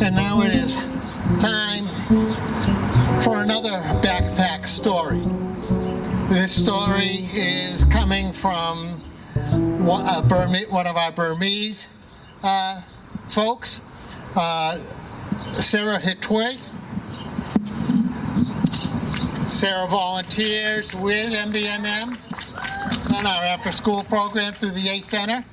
And now it is time for another backpack story. This story is coming from one of our Burmese folks, Sarah Htwe. Sarah volunteers with MVMM on our after-school program through the A Center.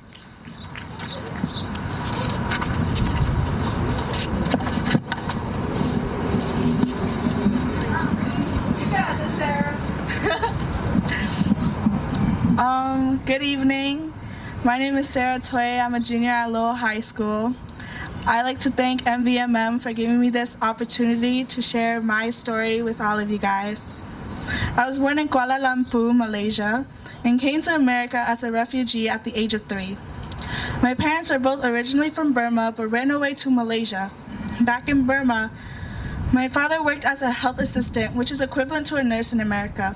Good evening. My name is Sarah Htwe. I'm a junior at Lowell High School. I'd like to thank MVMM for giving me this opportunity to share my story with all of you guys. I was born in Kuala Lumpur, Malaysia, and came to America as a refugee at the age of 3. My parents are both originally from Burma but ran away to Malaysia. Back in Burma, my father worked as a health assistant, which is equivalent to a nurse in America.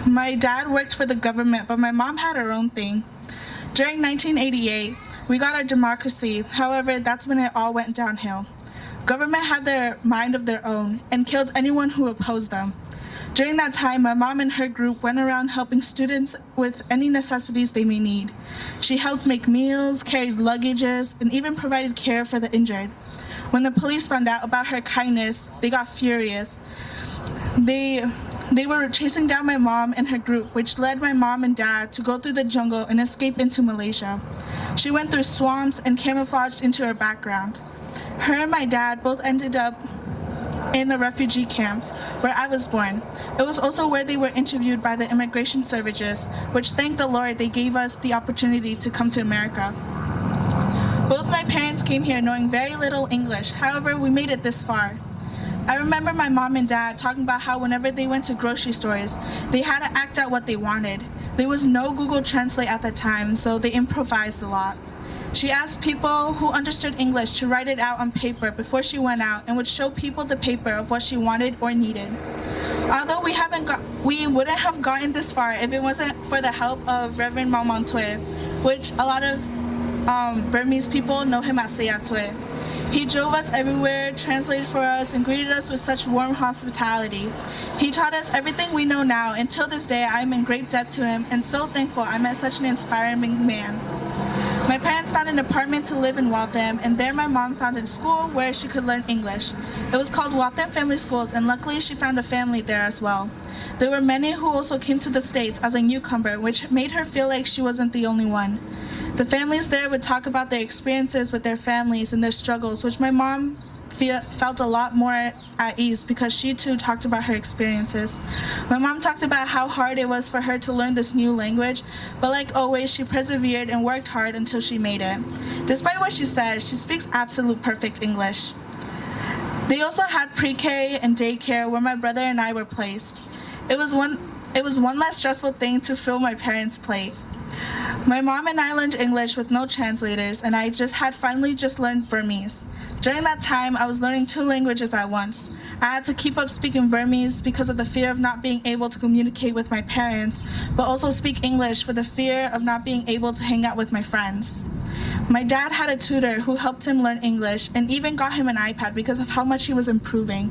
My dad worked for the government, but my mom had her own thing. During 1988, we got our democracy. However, that's when it all went downhill. Government had their mind of their own and killed anyone who opposed them. During that time, my mom and her group went around helping students with any necessities they may need. She helped make meals, carried luggages, and even provided care for the injured. When the police found out about her kindness, they got furious. They were chasing down my mom and her group, which led my mom and dad to go through the jungle and escape into Malaysia. She went through swamps and camouflaged into her background. Her and my dad both ended up in the refugee camps where I was born. It was also where they were interviewed by the immigration services, which thank the Lord they gave us the opportunity to come to America. Both my parents came here knowing very little English. However, we made it this far. I remember my mom and dad talking about how whenever they went to grocery stores, they had to act out what they wanted. There was no Google Translate at the time, so they improvised a lot. She asked people who understood English to write it out on paper before she went out and would show people the paper of what she wanted or needed. Although we wouldn't have gotten this far if it wasn't for the help of Reverend Htwe, which a lot of Burmese people know him as Htwe. He drove us everywhere, translated for us, and greeted us with such warm hospitality. He taught us everything we know now, and till this day I am in great debt to him and so thankful I met such an inspiring man. My parents found an apartment to live in Waltham, and there my mom found a school where she could learn English. It was called Waltham Family Schools, and luckily she found a family there as well. There were many who also came to the States as a newcomer, which made her feel like she wasn't the only one. The families there would talk about their experiences with their families and their struggles, which my mom felt a lot more at ease because she too talked about her experiences. My mom talked about how hard it was for her to learn this new language, but like always, she persevered and worked hard until she made it. Despite what she says, she speaks absolute perfect English. They also had pre-K and daycare where my brother and I were placed. It was one less stressful thing to fill my parents' plate. My mom and I learned English with no translators, and I had finally learned Burmese. During that time, I was learning 2 languages at once. I had to keep up speaking Burmese because of the fear of not being able to communicate with my parents, but also speak English for the fear of not being able to hang out with my friends. My dad had a tutor who helped him learn English and even got him an iPad because of how much he was improving.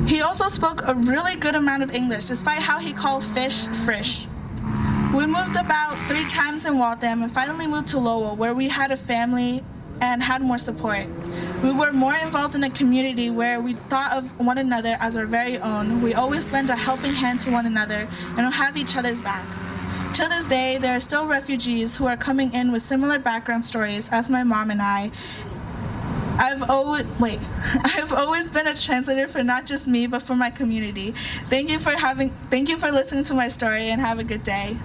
He also spoke a really good amount of English, despite how he called fish frish. We moved about 3 times in Waltham and finally moved to Lowell, where we had a family and had more support. We were more involved in a community where we thought of one another as our very own. We always lend a helping hand to one another and will have each other's back. Till this day, there are still refugees who are coming in with similar background stories as my mom and I. I've always been a translator for not just me, but for my community. Thank you for listening to my story and have a good day.